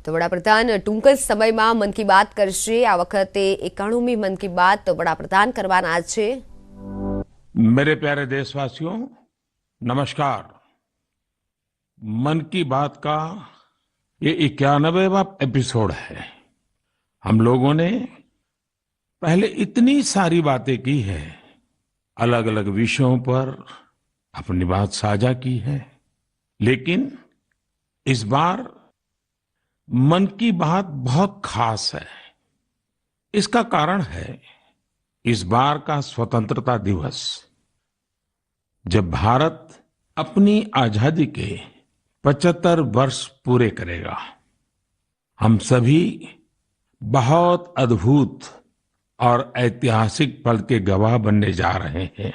તો વડાપ્રધાન ટૂંક જ સમયમાં મન કી બાત કરશે। આ વખતે 91મી મન की बात વડાપ્રધાન કરવાના છે। मेरे प्यारे देशवासियों, नमस्कार। मन की बात का ये 91वां एपिसोड है। हम लोगों ने पहले इतनी सारी बातें की है, अलग अलग विषयों पर अपनी बात साझा की है, लेकिन इस बार मन की बात बहुत खास है। इसका कारण है इस बार का स्वतंत्रता दिवस, जब भारत अपनी आजादी के 75 वर्ष पूरे करेगा। हम सभी बहुत अद्भुत और ऐतिहासिक पल के गवाह बनने जा रहे हैं।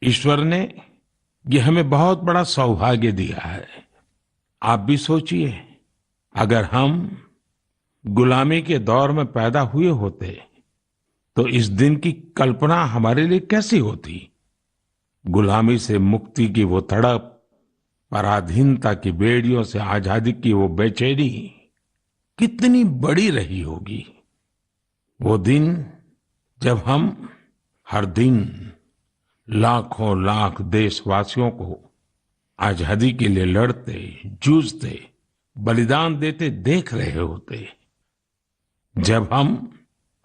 ईश्वर ने ये हमें बहुत बड़ा सौभाग्य दिया है। आप भी सोचिए, अगर हम गुलामी के दौर में पैदा हुए होते तो इस दिन की कल्पना हमारे लिए कैसी होती। गुलामी से मुक्ति की वो तड़प, पराधीनता की बेड़ियों से आजादी की वो बेचैनी कितनी बड़ी रही होगी। वो दिन जब हम हर दिन लाखों लाख देशवासियों को आजादी के लिए लड़ते, जूझते, बलिदान देते देख रहे होते, जब हम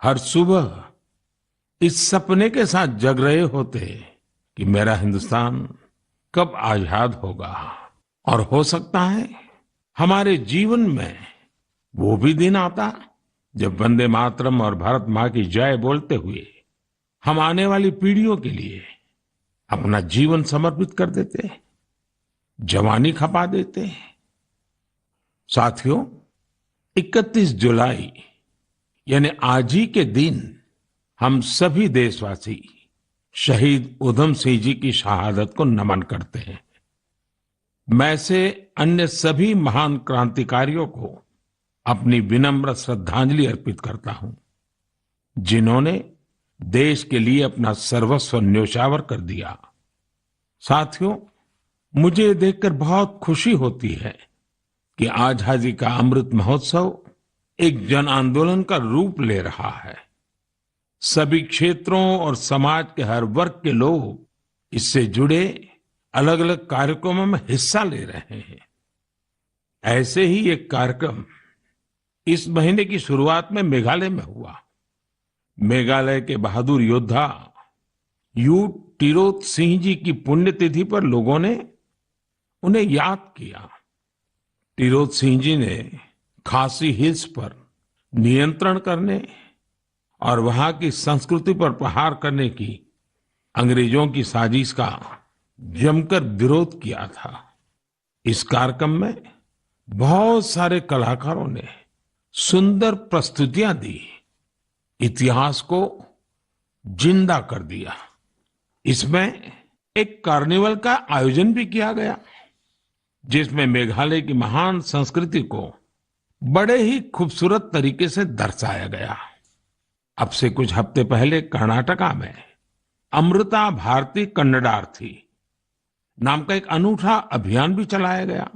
हर सुबह इस सपने के साथ जग रहे होते कि मेरा हिंदुस्तान कब आजाद होगा, और हो सकता है हमारे जीवन में वो भी दिन आता जब वंदे मातरम और भारत माँ की जय बोलते हुए हम आने वाली पीढ़ियों के लिए अपना जीवन समर्पित कर देते, जवानी खपा देते। साथियों, 31 जुलाई यानी आज ही के दिन हम सभी देशवासी शहीद उधम सिंह जी की शहादत को नमन करते हैं। मैं से अन्य सभी महान क्रांतिकारियों को अपनी विनम्र श्रद्धांजलि अर्पित करता हूं, जिन्होंने देश के लिए अपना सर्वस्व न्योछावर कर दिया। साथियों, मुझे देखकर बहुत खुशी होती है कि आजादी का अमृत महोत्सव एक जन आंदोलन का रूप ले रहा है। सभी क्षेत्रों और समाज के हर वर्ग के लोग इससे जुड़े अलग अलग कार्यक्रमों में हिस्सा ले रहे हैं। ऐसे ही एक कार्यक्रम इस महीने की शुरुआत में मेघालय में हुआ। मेघालय के बहादुर योद्धा यू टिरोत सिंह जी की पुण्यतिथि पर लोगों ने उन्हें याद किया। टिरोत सिंह जी ने खासी हिल्स पर नियंत्रण करने और वहां की संस्कृति पर प्रहार करने की अंग्रेजों की साजिश का जमकर विरोध किया था। इस कार्यक्रम में बहुत सारे कलाकारों ने सुंदर प्रस्तुतियां दी, इतिहास को जिंदा कर दिया। इसमें एक कार्निवल का आयोजन भी किया गया, जिसमें मेघालय की महान संस्कृति को बड़े ही खूबसूरत तरीके से दर्शाया गया। अब से कुछ हफ्ते पहले कर्नाटका में अमृता भारती कन्नडार्थी नाम का एक अनूठा अभियान भी चलाया गया।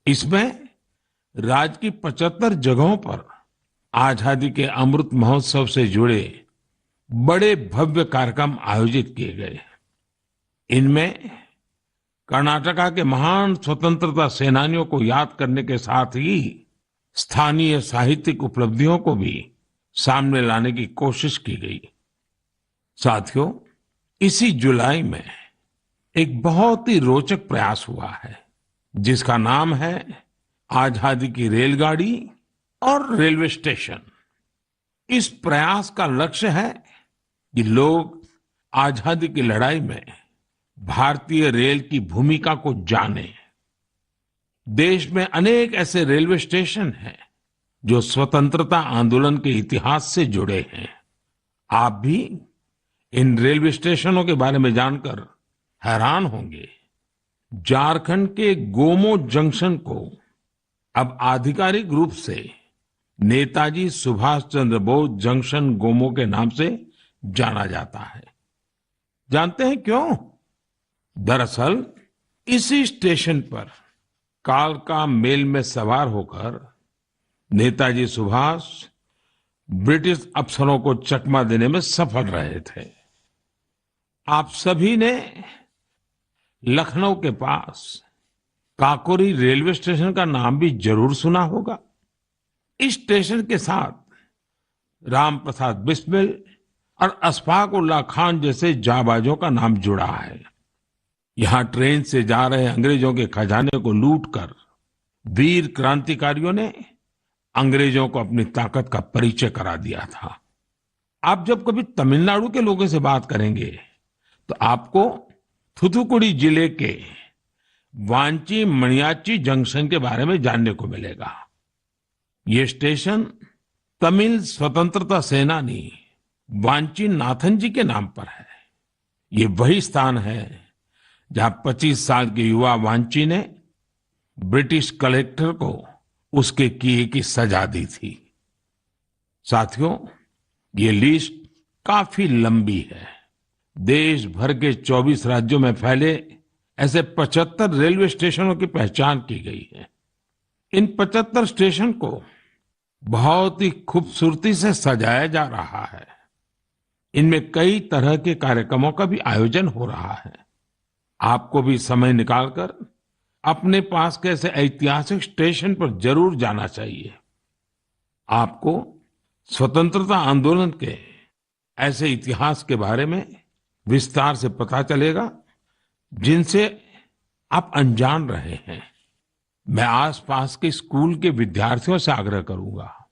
इसमें राज्य की 75 जगहों पर आजादी के अमृत महोत्सव से जुड़े बड़े भव्य कार्यक्रम आयोजित किए गए। इनमें कर्नाटका के महान स्वतंत्रता सेनानियों को याद करने के साथ ही स्थानीय साहित्यिक उपलब्धियों को भी सामने लाने की कोशिश की गई। साथियों, इसी जुलाई में एक बहुत ही रोचक प्रयास हुआ है, जिसका नाम है आजादी की रेलगाड़ी और रेलवे स्टेशन। इस प्रयास का लक्ष्य है कि लोग आजादी की लड़ाई में भारतीय रेल की भूमिका को जानें। देश में अनेक ऐसे रेलवे स्टेशन हैं जो स्वतंत्रता आंदोलन के इतिहास से जुड़े हैं। आप भी इन रेलवे स्टेशनों के बारे में जानकर हैरान होंगे। झारखंड के गोमो जंक्शन को अब आधिकारिक रूप से नेताजी सुभाष चंद्र बोस जंक्शन गोमो के नाम से जाना जाता है। जानते हैं क्यों? दरअसल इसी स्टेशन पर कालका मेल में सवार होकर नेताजी सुभाष ब्रिटिश अफसरों को चकमा देने में सफल रहे थे। आप सभी ने लखनऊ के पास काकोरी रेलवे स्टेशन का नाम भी जरूर सुना होगा। इस स्टेशन के साथ राम प्रसाद बिस्मिल और अशफाक उल्लाह खान जैसे जाबाजों का नाम जुड़ा है। यहां ट्रेन से जा रहे अंग्रेजों के खजाने को लूटकर वीर क्रांतिकारियों ने अंग्रेजों को अपनी ताकत का परिचय करा दिया था। आप जब कभी तमिलनाडु के लोगों से बात करेंगे तो आपको थूथुकुडी जिले के वांची मणियाच्ची जंक्शन के बारे में जानने को मिलेगा। ये स्टेशन तमिल स्वतंत्रता सेनानी वांची नाथन जी के नाम पर है। ये वही स्थान है जहां 25 साल के युवा वांची ने ब्रिटिश कलेक्टर को उसके किए की सजा दी थी। साथियों, ये लिस्ट काफी लंबी है। देश भर के 24 राज्यों में फैले ऐसे 75 रेलवे स्टेशनों की पहचान की गई है। इन 75 स्टेशन को बहुत ही खूबसूरती से सजाया जा रहा है। इनमें कई तरह के कार्यक्रमों का भी आयोजन हो रहा है। आपको भी समय निकालकर अपने पास के ऐसे ऐतिहासिक स्टेशन पर जरूर जाना चाहिए। आपको स्वतंत्रता आंदोलन के ऐसे इतिहास के बारे में विस्तार से पता चलेगा जिनसे आप अनजान रहे हैं। मैं आसपास के स्कूल के विद्यार्थियों से आग्रह करूंगा,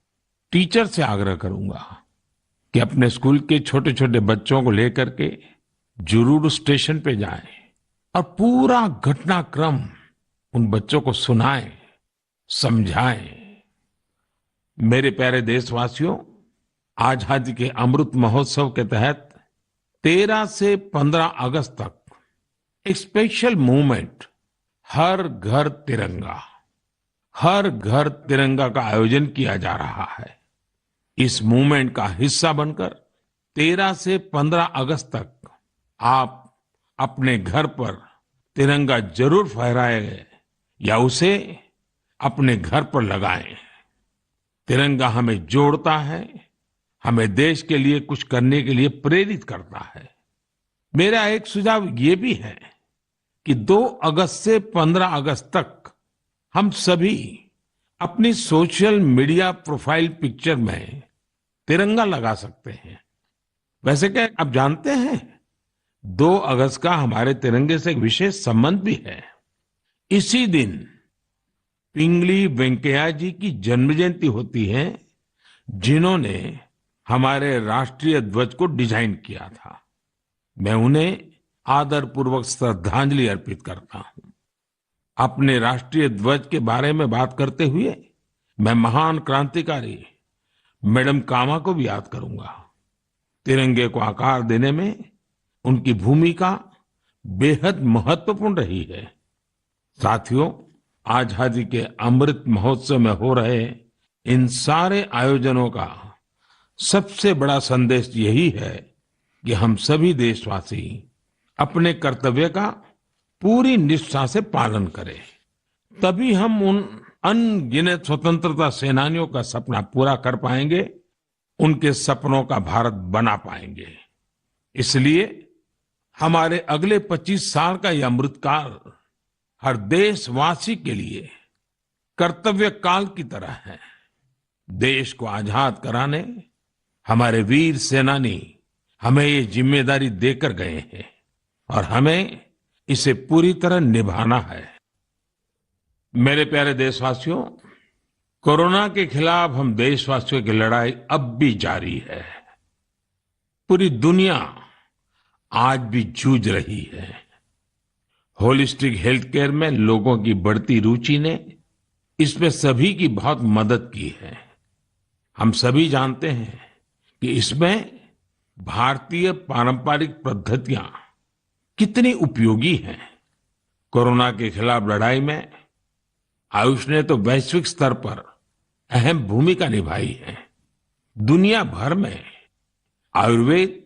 टीचर से आग्रह करूंगा कि अपने स्कूल के छोटे छोटे बच्चों को लेकर के जरूर स्टेशन पे जाएं और पूरा घटनाक्रम उन बच्चों को सुनाएं, समझाएं। मेरे प्यारे देशवासियों, आजादी के अमृत महोत्सव के तहत 13 से 15 अगस्त तक एक स्पेशल मूवमेंट हर घर तिरंगा का आयोजन किया जा रहा है। इस मूवमेंट का हिस्सा बनकर 13 से 15 अगस्त तक आप अपने घर पर तिरंगा जरूर फहराएं या उसे अपने घर पर लगाएं। तिरंगा हमें जोड़ता है, हमें देश के लिए कुछ करने के लिए प्रेरित करता है। मेरा एक सुझाव ये भी है कि 2 अगस्त से 15 अगस्त तक हम सभी अपनी सोशल मीडिया प्रोफाइल पिक्चर में तिरंगा लगा सकते हैं। वैसे क्या आप जानते हैं 2 अगस्त का हमारे तिरंगे से एक विशेष संबंध भी है। इसी दिन पिंगली वेंकैया जी की जन्म जयंती होती है, जिन्होंने हमारे राष्ट्रीय ध्वज को डिजाइन किया था। मैं उन्हें आदरपूर्वक श्रद्धांजलि अर्पित करता हूं। अपने राष्ट्रीय ध्वज के बारे में बात करते हुए मैं महान क्रांतिकारी मैडम कामा को भी याद करूंगा। तिरंगे को आकार देने में उनकी भूमिका बेहद महत्वपूर्ण रही है। साथियों, आजादी के अमृत महोत्सव में हो रहे इन सारे आयोजनों का सबसे बड़ा संदेश यही है कि हम सभी देशवासी अपने कर्तव्य का पूरी निष्ठा से पालन करें। तभी हम उन अनगिनत स्वतंत्रता सेनानियों का सपना पूरा कर पाएंगे, उनके सपनों का भारत बना पाएंगे। इसलिए हमारे अगले 25 साल का यह अमृतकाल हर देशवासी के लिए कर्तव्य काल की तरह है। देश को आजाद कराने हमारे वीर सेनानी हमें ये जिम्मेदारी देकर गए हैं और हमें इसे पूरी तरह निभाना है। मेरे प्यारे देशवासियों, कोरोना के खिलाफ हम देशवासियों की लड़ाई अब भी जारी है। पूरी दुनिया आज भी जूझ रही है। होलिस्टिक हेल्थ केयर में लोगों की बढ़ती रुचि ने इसमें सभी की बहुत मदद की है। हम सभी जानते हैं कि इसमें भारतीय पारंपरिक पद्धतियां कितनी उपयोगी हैं। कोरोना के खिलाफ लड़ाई में आयुष ने तो वैश्विक स्तर पर अहम भूमिका निभाई है। दुनिया भर में आयुर्वेद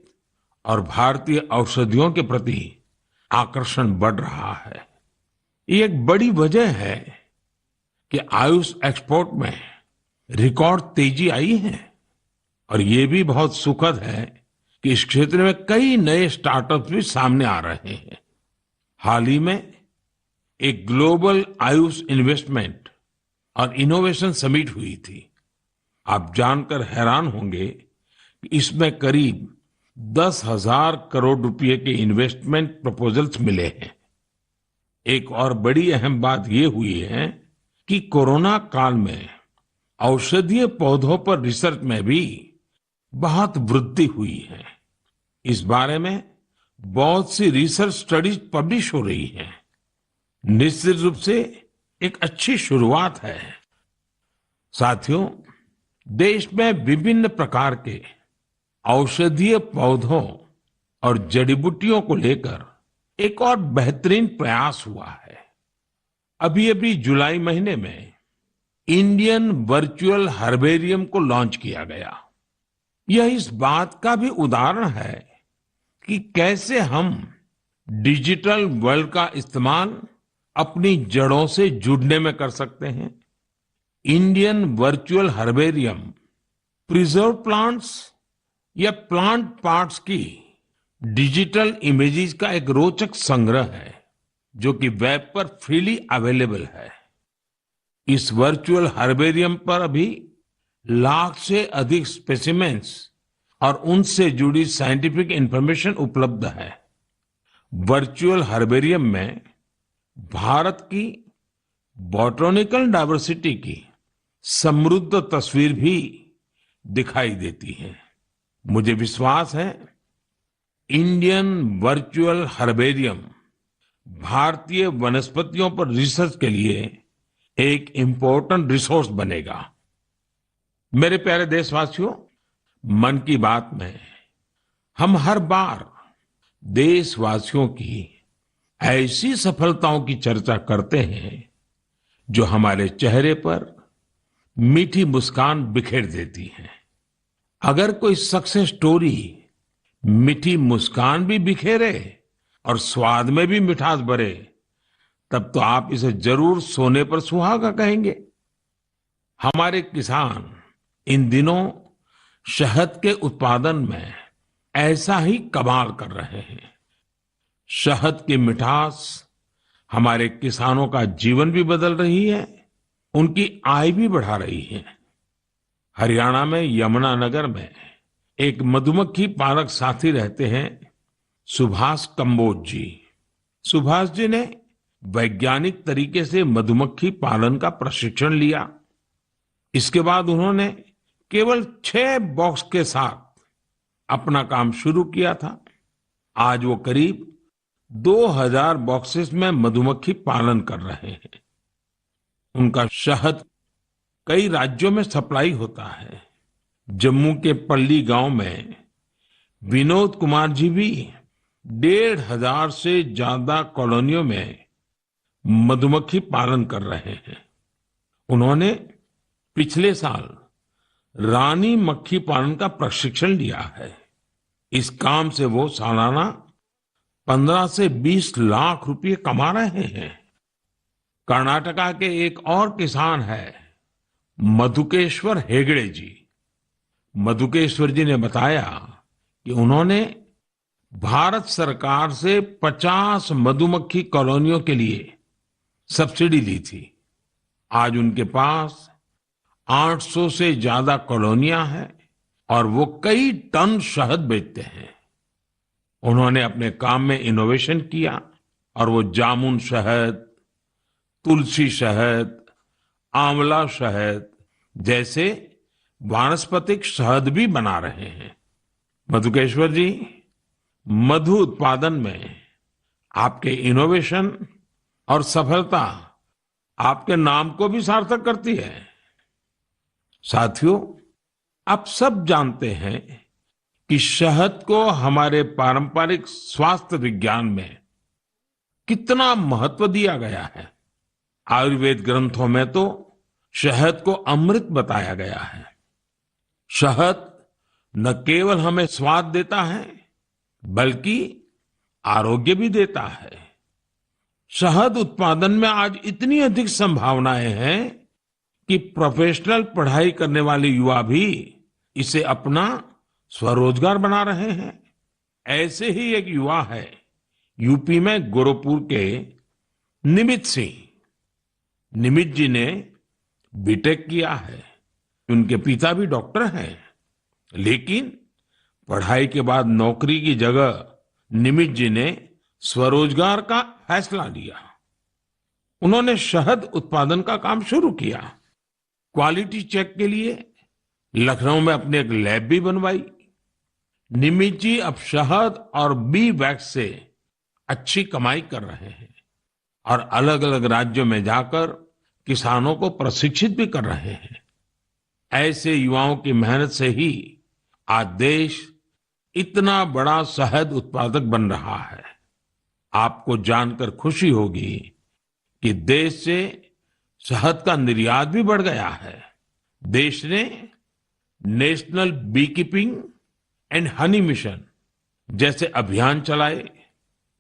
और भारतीय औषधियों के प्रति आकर्षण बढ़ रहा है। ये एक बड़ी वजह है कि आयुष एक्सपोर्ट में रिकॉर्ड तेजी आई है। और ये भी बहुत सुखद है कि इस क्षेत्र में कई नए स्टार्टअप्स भी सामने आ रहे हैं। हाल ही में एक ग्लोबल आयुष इन्वेस्टमेंट और इनोवेशन समिट हुई थी। आप जानकर हैरान होंगे कि इसमें करीब 10,000 करोड़ रुपए के इन्वेस्टमेंट प्रपोजल्स मिले हैं। एक और बड़ी अहम बात ये हुई है कि कोरोना काल में औषधीय पौधों पर रिसर्च में भी बहुत वृद्धि हुई है। इस बारे में बहुत सी रिसर्च स्टडीज पब्लिश हो रही हैं। निश्चित रूप से एक अच्छी शुरुआत है। साथियों, देश में विभिन्न प्रकार के औषधीय पौधों और जड़ी बूटियों को लेकर एक और बेहतरीन प्रयास हुआ है। अभी अभी जुलाई महीने में इंडियन वर्चुअल हर्बेरियम को लॉन्च किया गया। यह इस बात का भी उदाहरण है कि कैसे हम डिजिटल वर्ल्ड का इस्तेमाल अपनी जड़ों से जुड़ने में कर सकते हैं। Indian virtual herbarium preserve plants या प्लांट पार्ट्स की डिजिटल इमेजेस का एक रोचक संग्रह है जो कि वेब पर फ्रीली अवेलेबल है। इस वर्चुअल हर्बेरियम पर अभी लाख से अधिक स्पेसिमेंस और उनसे जुड़ी साइंटिफिक इंफॉर्मेशन उपलब्ध है। वर्चुअल हर्बेरियम में भारत की बॉटनिकल डाइवर्सिटी की समृद्ध तस्वीर भी दिखाई देती है। मुझे विश्वास है इंडियन वर्चुअल हर्बेरियम भारतीय वनस्पतियों पर रिसर्च के लिए एक इम्पोर्टेंट रिसोर्स बनेगा। मेरे प्यारे देशवासियों, मन की बात में हम हर बार देशवासियों की ऐसी सफलताओं की चर्चा करते हैं जो हमारे चेहरे पर मीठी मुस्कान बिखेर देती है। अगर कोई सक्सेस स्टोरी मीठी मुस्कान भी बिखेरे और स्वाद में भी मिठास भरे, तब तो आप इसे जरूर सोने पर सुहागा कहेंगे। हमारे किसान इन दिनों शहद के उत्पादन में ऐसा ही कमाल कर रहे हैं। शहद की मिठास हमारे किसानों का जीवन भी बदल रही है, उनकी आय भी बढ़ा रही है। हरियाणा में यमुनानगर में एक मधुमक्खी पालक साथी रहते हैं, सुभाष कंबोज जी। सुभाष जी ने वैज्ञानिक तरीके से मधुमक्खी पालन का प्रशिक्षण लिया। इसके बाद उन्होंने केवल 6 बॉक्स के साथ अपना काम शुरू किया था। आज वो करीब 2000 बॉक्सेस में मधुमक्खी पालन कर रहे हैं। उनका शहद कई राज्यों में सप्लाई होता है। जम्मू के पल्ली गांव में विनोद कुमार जी भी 1500 से ज्यादा कॉलोनियों में मधुमक्खी पालन कर रहे हैं। उन्होंने पिछले साल रानी मक्खी पालन का प्रशिक्षण लिया है। इस काम से वो सालाना 15 से 20 लाख रुपए कमा रहे हैं। कर्नाटका के एक और किसान है मधुकेश्वर हेगड़े जी। मधुकेश्वर जी ने बताया कि उन्होंने भारत सरकार से 50 मधुमक्खी कॉलोनियों के लिए सब्सिडी ली थी। आज उनके पास 800 से ज्यादा कॉलोनियां हैं और वो कई टन शहद बेचते हैं। उन्होंने अपने काम में इनोवेशन किया और वो जामुन शहद, तुलसी शहद, आंवला शहद जैसे वानस्पतिक शहद भी बना रहे हैं। मधुकेश्वर जी, मधु उत्पादन में आपके इनोवेशन और सफलता आपके नाम को भी सार्थक करती है। साथियों, आप सब जानते हैं कि शहद को हमारे पारंपरिक स्वास्थ्य विज्ञान में कितना महत्व दिया गया है। आयुर्वेद ग्रंथों में तो शहद को अमृत बताया गया है। शहद न केवल हमें स्वाद देता है बल्कि आरोग्य भी देता है। शहद उत्पादन में आज इतनी अधिक संभावनाएं हैं कि प्रोफेशनल पढ़ाई करने वाले युवा भी इसे अपना स्वरोजगार बना रहे हैं। ऐसे ही एक युवा है यूपी में गोरखपुर के निमित सिंह। निमित जी ने बीटेक किया है। उनके पिता भी डॉक्टर हैं, लेकिन पढ़ाई के बाद नौकरी की जगह निमित जी ने स्वरोजगार का फैसला लिया। उन्होंने शहद उत्पादन का काम शुरू किया। क्वालिटी चेक के लिए लखनऊ में अपनी एक लैब भी बनवाई। निमित जी अब शहद और बी वैक्स से अच्छी कमाई कर रहे हैं और अलग अलग राज्यों में जाकर किसानों को प्रशिक्षित भी कर रहे हैं। ऐसे युवाओं की मेहनत से ही आज देश इतना बड़ा शहद उत्पादक बन रहा है। आपको जानकर खुशी होगी कि देश से शहद का निर्यात भी बढ़ गया है। देश ने national beekeeping and honey mission जैसे अभियान चलाए।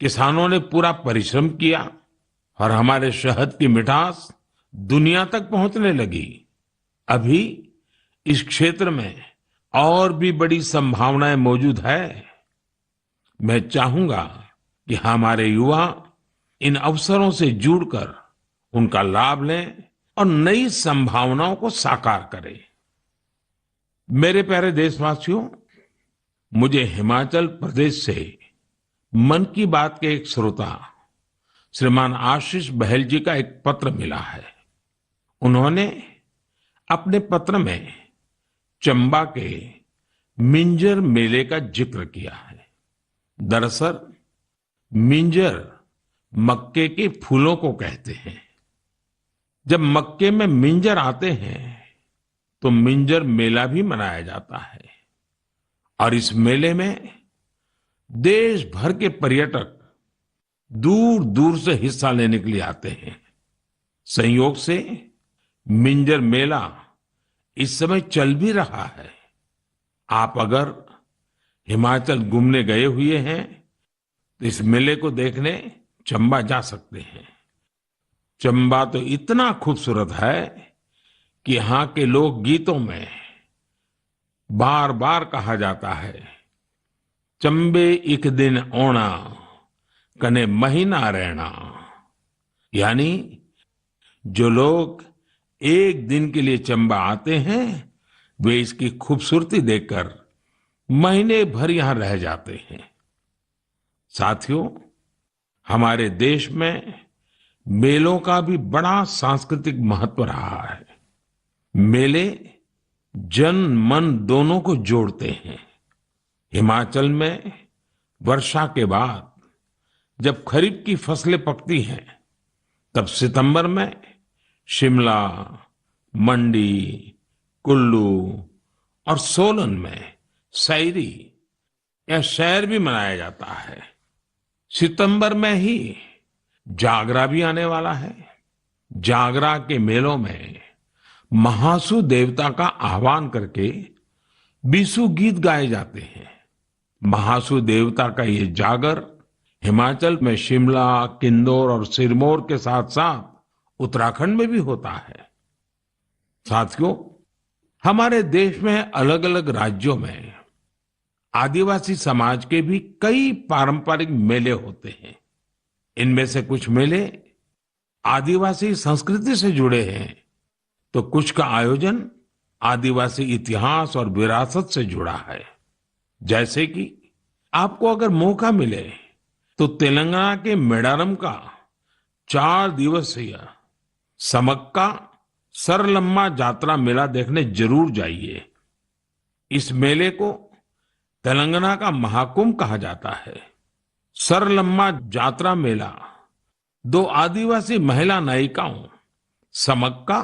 किसानों ने पूरा परिश्रम किया और हमारे शहद की मिठास दुनिया तक पहुंचने लगी। अभी इस क्षेत्र में और भी बड़ी संभावनाएं मौजूद है। मैं चाहूंगा कि हमारे युवा इन अवसरों से जुड़कर उनका लाभ लें और नई संभावनाओं को साकार करें। मेरे प्यारे देशवासियों, मुझे हिमाचल प्रदेश से मन की बात के एक श्रोता श्रीमान आशीष बहल जी का एक पत्र मिला है। उन्होंने अपने पत्र में चंबा के मिंजर मेले का जिक्र किया है। दरअसल मिंजर मक्के के फूलों को कहते हैं। जब मक्के में मिंजर आते हैं तो मिंजर मेला भी मनाया जाता है और इस मेले में देश भर के पर्यटक दूर दूर से हिस्सा लेने के लिए आते हैं। संयोग से मिंजर मेला इस समय चल भी रहा है। आप अगर हिमाचल घूमने गए हुए हैं तो इस मेले को देखने चंबा जा सकते हैं। चंबा तो इतना खूबसूरत है कि यहाँ के लोक गीतों में बार बार कहा जाता है, चंबे एक दिन ओना कने महीना रहना। यानी जो लोग एक दिन के लिए चंबा आते हैं वे इसकी खूबसूरती देखकर महीने भर यहां रह जाते हैं। साथियों, हमारे देश में मेलों का भी बड़ा सांस्कृतिक महत्व रहा है। मेले जन मन दोनों को जोड़ते हैं। हिमाचल में वर्षा के बाद जब खरीफ की फसलें पकती हैं तब सितंबर में शिमला, मंडी, कुल्लू और सोलन में सैरी या सैर भी मनाया जाता है। सितंबर में ही जागरा भी आने वाला है। जागरा के मेलों में महासु देवता का आह्वान करके बीसू गीत गाए जाते हैं। महासु देवता का ये जागर हिमाचल में शिमला, किन्नौर और सिरमौर के साथ साथ उत्तराखंड में भी होता है। साथियों, हमारे देश में अलग अलग राज्यों में आदिवासी समाज के भी कई पारंपरिक मेले होते हैं। इनमें से कुछ मेले आदिवासी संस्कृति से जुड़े हैं तो कुछ का आयोजन आदिवासी इतिहास और विरासत से जुड़ा है। जैसे कि आपको अगर मौका मिले तो तेलंगाना के मेडारम का 4 दिवसीय समक्का सरलम्मा जात्रा मेला देखने जरूर जाइए। इस मेले को तेलंगाना का महाकुंभ कहा जाता है। सरलम्मा जात्रा मेला 2 आदिवासी महिला नायिकाओं समक्का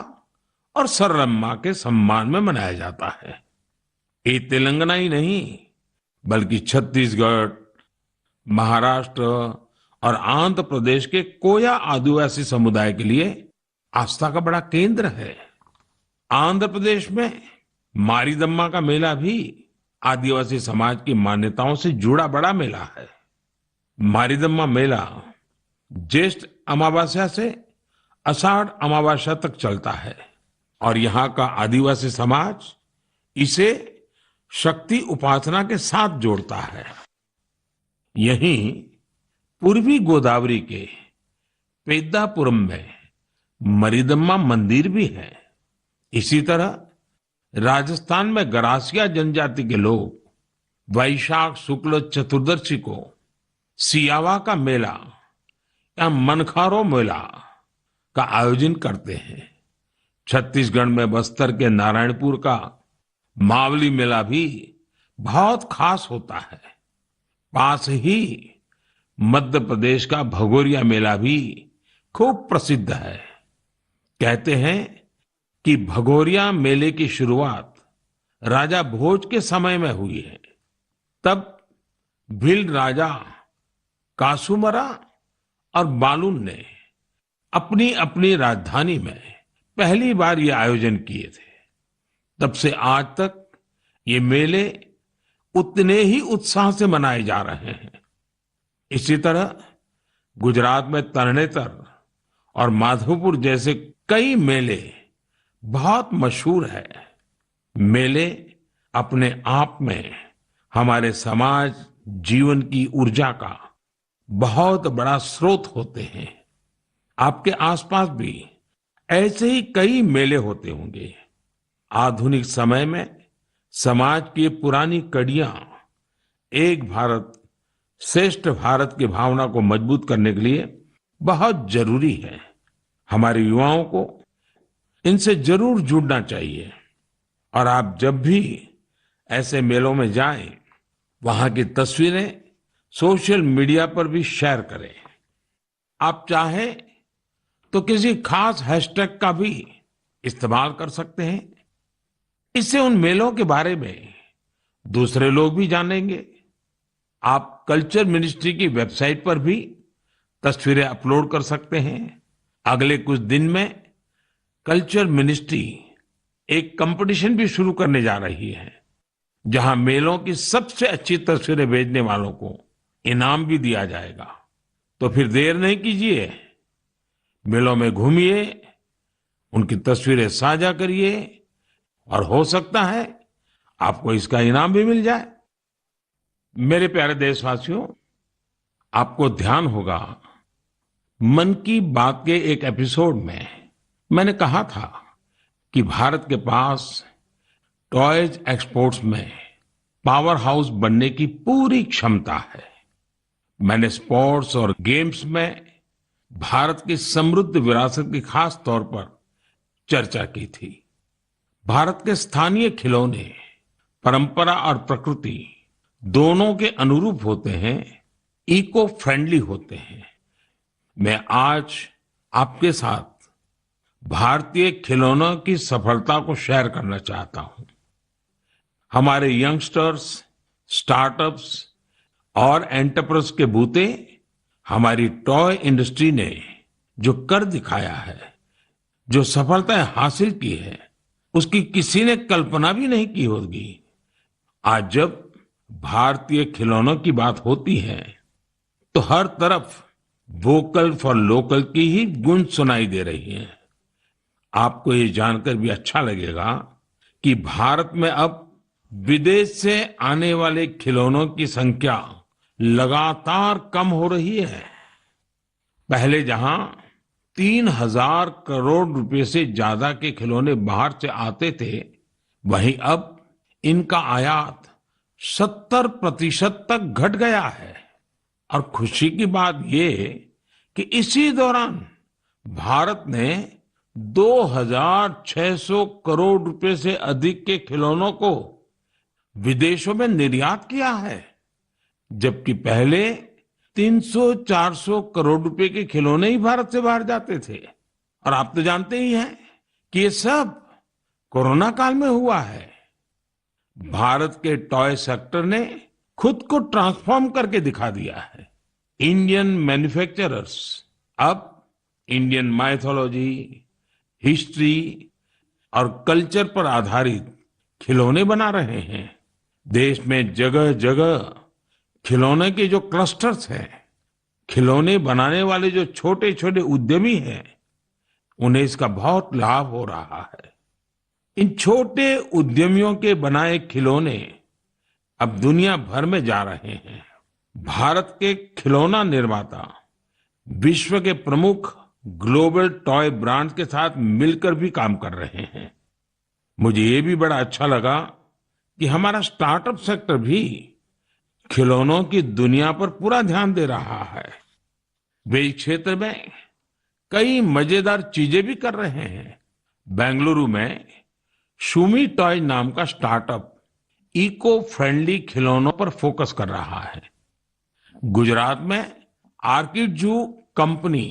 और सरलम्मा के सम्मान में मनाया जाता है। ये तेलंगाना ही नहीं बल्कि छत्तीसगढ़, महाराष्ट्र और आंध्र प्रदेश के कोया आदिवासी समुदाय के लिए आस्था का बड़ा केंद्र है। आंध्र प्रदेश में मारीदम्मा का मेला भी आदिवासी समाज की मान्यताओं से जुड़ा बड़ा मेला है। मारीदम्मा मेला ज्येष्ठ अमावस्या से आषाढ़ अमावस्या तक चलता है और यहाँ का आदिवासी समाज इसे शक्ति उपासना के साथ जोड़ता है। यहीं पूर्वी गोदावरी के पेद्दापुरम में मरिदम्मा मंदिर भी है। इसी तरह राजस्थान में गरासिया जनजाति के लोग वैशाख शुक्ल चतुर्दशी को सियावा का मेला या मनखारो मेला का आयोजन करते हैं। छत्तीसगढ़ में बस्तर के नारायणपुर का मावली मेला भी बहुत खास होता है। पास ही मध्य प्रदेश का भगोरिया मेला भी खूब प्रसिद्ध है। कहते हैं कि भगोरिया मेले की शुरुआत राजा भोज के समय में हुई है। तब भील राजा कासूमरा और बालून ने अपनी अपनी राजधानी में पहली बार ये आयोजन किए थे। तब से आज तक ये मेले उतने ही उत्साह से मनाए जा रहे हैं। इसी तरह गुजरात में तरणेतर और माधवपुर जैसे कई मेले बहुत मशहूर है। मेले अपने आप में हमारे समाज जीवन की ऊर्जा का बहुत बड़ा स्रोत होते हैं। आपके आसपास भी ऐसे ही कई मेले होते होंगे। आधुनिक समय में समाज की पुरानी कड़ियां एक भारत श्रेष्ठ भारत की भावना को मजबूत करने के लिए बहुत जरूरी है। हमारे युवाओं को इनसे जरूर जुड़ना चाहिए। और आप जब भी ऐसे मेलों में जाएं, वहां की तस्वीरें सोशल मीडिया पर भी शेयर करें। आप चाहें तो किसी खास हैशटैग का भी इस्तेमाल कर सकते हैं। इससे उन मेलों के बारे में दूसरे लोग भी जानेंगे। आप कल्चर मिनिस्ट्री की वेबसाइट पर भी तस्वीरें अपलोड कर सकते हैं। अगले कुछ दिन में कल्चर मिनिस्ट्री एक कंपटीशन भी शुरू करने जा रही है, जहां मेलों की सबसे अच्छी तस्वीरें भेजने वालों को इनाम भी दिया जाएगा। तो फिर देर नहीं कीजिए, मेलों में घूमिए, उनकी तस्वीरें साझा करिए और हो सकता है आपको इसका इनाम भी मिल जाए। मेरे प्यारे देशवासियों, आपको ध्यान होगा मन की बात के एक एपिसोड में मैंने कहा था कि भारत के पास टॉयज एक्सपोर्ट्स में पावर हाउस बनने की पूरी क्षमता है। मैंने स्पोर्ट्स और गेम्स में भारत की समृद्ध विरासत की खास तौर पर चर्चा की थी। भारत के स्थानीय खिलौने परंपरा और प्रकृति दोनों के अनुरूप होते हैं, इको फ्रेंडली होते हैं। मैं आज आपके साथ भारतीय खिलौनों की सफलता को शेयर करना चाहता हूं। हमारे यंगस्टर्स, स्टार्टअप्स और एंटरप्रेन्योर्स के बूते हमारी टॉय इंडस्ट्री ने जो कर दिखाया है, जो सफलताएं हासिल की है, उसकी किसी ने कल्पना भी नहीं की होगी। आज जब भारतीय खिलौनों की बात होती है तो हर तरफ वोकल फॉर लोकल की ही गूंज सुनाई दे रही है। आपको ये जानकर भी अच्छा लगेगा कि भारत में अब विदेश से आने वाले खिलौनों की संख्या लगातार कम हो रही है। पहले जहां 3,000 करोड़ रुपए से ज्यादा के खिलौने बाहर से आते थे, वहीं अब इनका आयात 70% तक घट गया है। और खुशी की बात यह कि इसी दौरान भारत ने 2,600 करोड़ रुपए से अधिक के खिलौनों को विदेशों में निर्यात किया है, जबकि पहले 300-400 करोड़ रुपए के खिलौने ही भारत से बाहर जाते थे। और आप तो जानते ही हैं कि ये सब कोरोना काल में हुआ है। भारत के टॉय सेक्टर ने खुद को ट्रांसफॉर्म करके दिखा दिया है। इंडियन मैन्युफैक्चरर्स अब इंडियन माइथोलॉजी, हिस्ट्री और कल्चर पर आधारित खिलौने बना रहे हैं। देश में जगह जगह खिलौने के जो क्लस्टर्स हैं, खिलौने बनाने वाले जो छोटे छोटे उद्यमी हैं, उन्हें इसका बहुत लाभ हो रहा है। इन छोटे उद्यमियों के बनाए खिलौने अब दुनिया भर में जा रहे हैं। भारत के खिलौना निर्माता विश्व के प्रमुख ग्लोबल टॉय ब्रांड्स के साथ मिलकर भी काम कर रहे हैं। मुझे ये भी बड़ा अच्छा लगा कि हमारा स्टार्टअप सेक्टर भी खिलौनों की दुनिया पर पूरा ध्यान दे रहा है। वे इस क्षेत्र में कई मजेदार चीजें भी कर रहे हैं। बेंगलुरु में शूमी टॉय नाम का स्टार्टअप इको फ्रेंडली खिलौनों पर फोकस कर रहा है। गुजरात में आर्किड जू company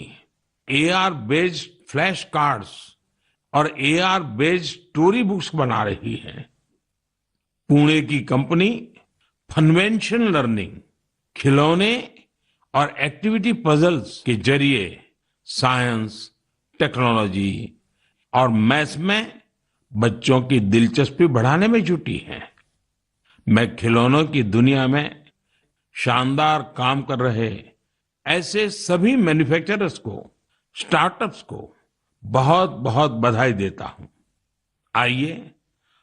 AR based flash cards और एआर बेस्ड स्टोरी बुक्स बना रही है। पुणे की कंपनी फनवेंशन लर्निंग खिलौने और एक्टिविटी पजल्स के जरिए साइंस, टेक्नोलॉजी और मैथ्स में बच्चों की दिलचस्पी बढ़ाने में जुटी है। मैं खिलौनों की दुनिया में शानदार काम कर रहे ऐसे सभी मैन्युफैक्चरर्स को, स्टार्टअप्स को बहुत बहुत बधाई देता हूं। आइए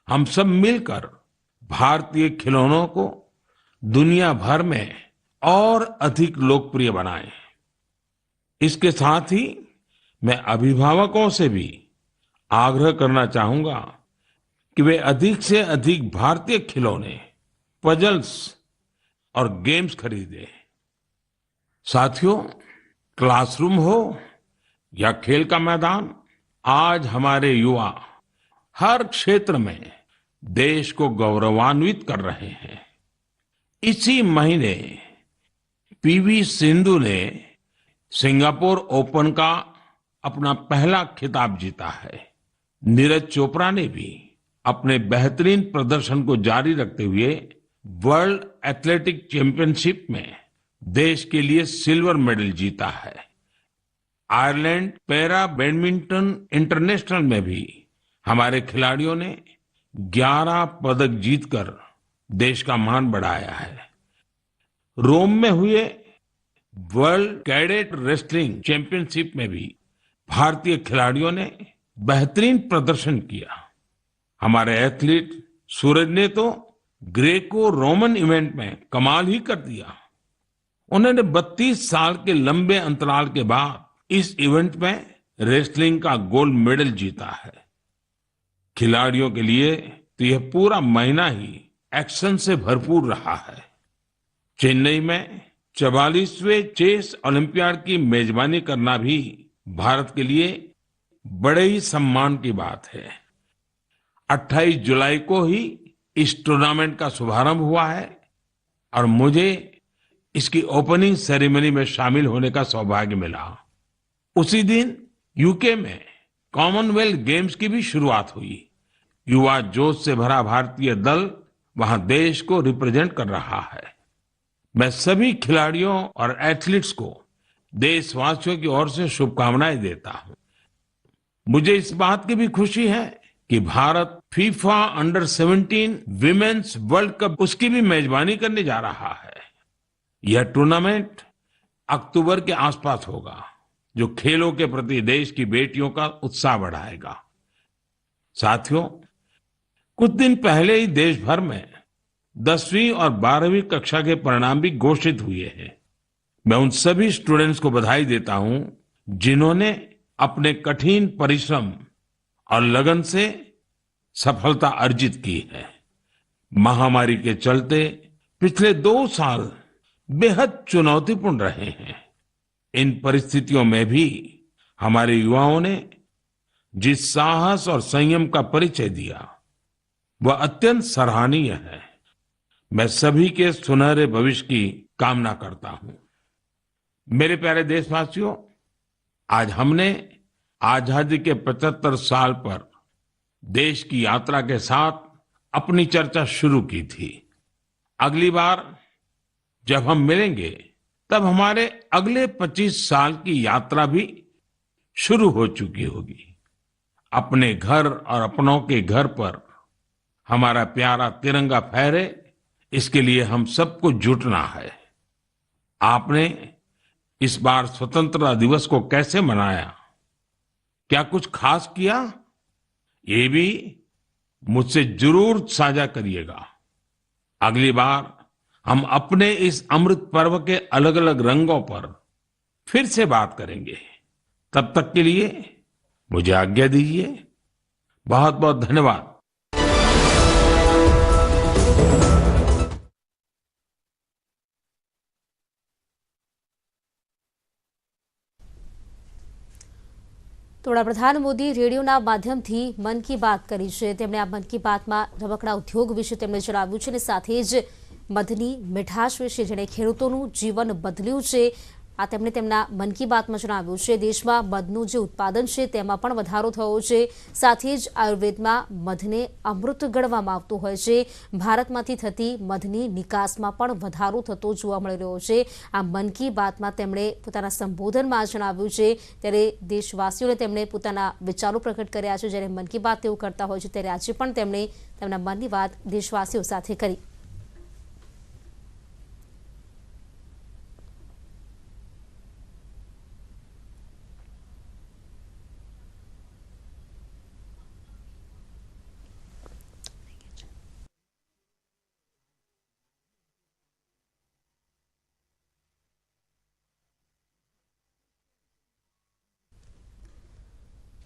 हम सब मिलकर भारतीय खिलौनों को दुनिया भर में और अधिक लोकप्रिय बनाएं। इसके साथ ही मैं अभिभावकों से भी आग्रह करना चाहूंगा कि वे अधिक से अधिक भारतीय खिलौने, पजल्स और गेम्स खरीदें। साथियों, क्लासरूम हो या खेल का मैदान, आज हमारे युवा हर क्षेत्र में देश को गौरवान्वित कर रहे हैं। इसी महीने पीवी सिंधु ने सिंगापुर ओपन का अपना पहला खिताब जीता है। नीरज चोपड़ा ने भी अपने बेहतरीन प्रदर्शन को जारी रखते हुए वर्ल्ड एथलेटिक चैंपियनशिप में देश के लिए सिल्वर मेडल जीता है। आयरलैंड पैरा बैडमिंटन इंटरनेशनल में भी हमारे खिलाड़ियों ने 11 पदक जीतकर देश का मान बढ़ाया है। रोम में हुए वर्ल्ड कैडेट रेसलिंग चैंपियनशिप में भी भारतीय खिलाड़ियों ने बेहतरीन प्रदर्शन किया। हमारे एथलीट सूरज ने तो ग्रेको रोमन इवेंट में कमाल ही कर दिया। उन्होंने 32 साल के लंबे अंतराल के बाद इस इवेंट में रेसलिंग का गोल्ड मेडल जीता है। खिलाड़ियों के लिए तो यह पूरा महीना ही एक्शन से भरपूर रहा है। चेन्नई में 44वें चेस ओलंपियाड की मेजबानी करना भी भारत के लिए बड़े ही सम्मान की बात है। 28 जुलाई को ही इस टूर्नामेंट का शुभारंभ हुआ है और मुझे इसकी ओपनिंग सेरेमनी में शामिल होने का सौभाग्य मिला। उसी दिन यूके में कॉमनवेल्थ गेम्स की भी शुरुआत हुई। युवा जोश से भरा भारतीय दल वहां देश को रिप्रेजेंट कर रहा है। मैं सभी खिलाड़ियों और एथलीट्स को देशवासियों की ओर से शुभकामनाएं देता हूं। मुझे इस बात की भी खुशी है कि Bharat FIFA under 17 women's world cup उसकी भी मेजबानी करने जा रहा है। यह टूर्नामेंट अक्टूबर के आसपास होगा, जो खेलों के प्रति देश की बेटियों का उत्साह बढ़ाएगा। साथियों, कुछ दिन पहले ही देश भर में 10वीं और 12वीं कक्षा के परिणाम भी घोषित हुए हैं। मैं उन सभी स्टूडेंट्स को बधाई देता हूं जिन्होंने अपने कठिन परिश्रम और लगन से सफलता अर्जित की है। महामारी के चलते पिछले 2 साल बेहद चुनौतीपूर्ण रहे हैं। इन परिस्थितियों में भी हमारे युवाओं ने जिस साहस और संयम का परिचय दिया, वह अत्यंत सराहनीय है। मैं सभी के सुनहरे भविष्य की कामना करता हूं। मेरे प्यारे देशवासियों, आज हमने आजादी के 75 साल पर देश की यात्रा के साथ अपनी चर्चा शुरू की थी। अगली बार जब हम मिलेंगे तब हमारे अगले 25 साल की यात्रा भी शुरू हो चुकी होगी। अपने घर और अपनों के घर पर हमारा प्यारा तिरंगा फहरे, इसके लिए हम सबको जुटना है। आपने इस बार स्वतंत्रता दिवस को कैसे मनाया? क्या कुछ खास किया? ये भी मुझसे जरूर साझा करिएगा। अगली बार हम अपने इस अमृत पर्व के अलग अलग रंगों पर फिर से बात करेंगे। तब तक के लिए मुझे आज्ञा दीजिए। बहुत बहुत धन्यवाद। તો વડાપ્રધાન મોદી રેડિયોના માધ્યમથી મન કી બાત કરી છે। તેમણે આ મન કી બાતમાં રમકડા ઉદ્યોગ વિશે તેમણે જણાવ્યું છે અને સાથે જ મધની મીઠાશ વિશે જેણે ખેડૂતોનું જીવન બદલ્યું છે આ તેમણે તેમના મન કી બાતમાં જણાવ્યું છે। દેશમાં મધનું જે ઉત્પાદન છે તેમાં પણ વધારો થયો છે। સાથે જ આયુર્વેદમાં મધને અમૃત ગણવામાં આવતું હોય છે। ભારતમાંથી થતી મધની નિકાસમાં પણ વધારો થતો જોવા મળી રહ્યો છે। આ મન કી બાતમાં તેમણે પોતાના સંબોધનમાં જણાવ્યું છે। ત્યારે દેશવાસીઓને તેમણે પોતાના વિચારો પ્રગટ કર્યા છે। જ્યારે મન કી બાત તેઓ કરતા હોય છે ત્યારે આજે પણ તેમણે તેમના મનની વાત દેશવાસીઓ સાથે કરી।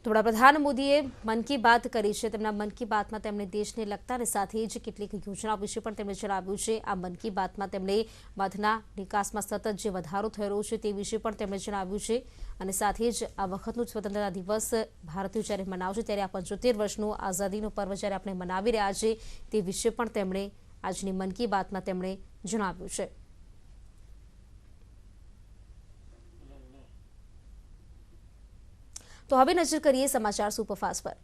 તો વડાપ્રધાન મોદીએ મન કી બાત કરી છે। તેમના મન કી બાતમાં તેમણે દેશને લગતા અને સાથે જ કેટલીક યોજનાઓ વિશે પણ તેમણે જણાવ્યું છે। આ મન કી બાતમાં તેમણે મધના નિકાસમાં સતત જે વધારો થઈ રહ્યો છે તે વિશે પણ તેમણે જણાવ્યું છે અને સાથે જ આ વખતનું સ્વતંત્રતા દિવસ ભારતીયો જ્યારે મનાવશે ત્યારે આ 75 વર્ષનું આઝાદીનો પર્વ જ્યારે આપણે મનાવી રહ્યા છીએ તે વિશે પણ તેમણે આજની મન કી બાતમાં તેમણે જણાવ્યું છે। તો હવે નજર કરીએ સમાચાર સુપરફાસ્ટ પર।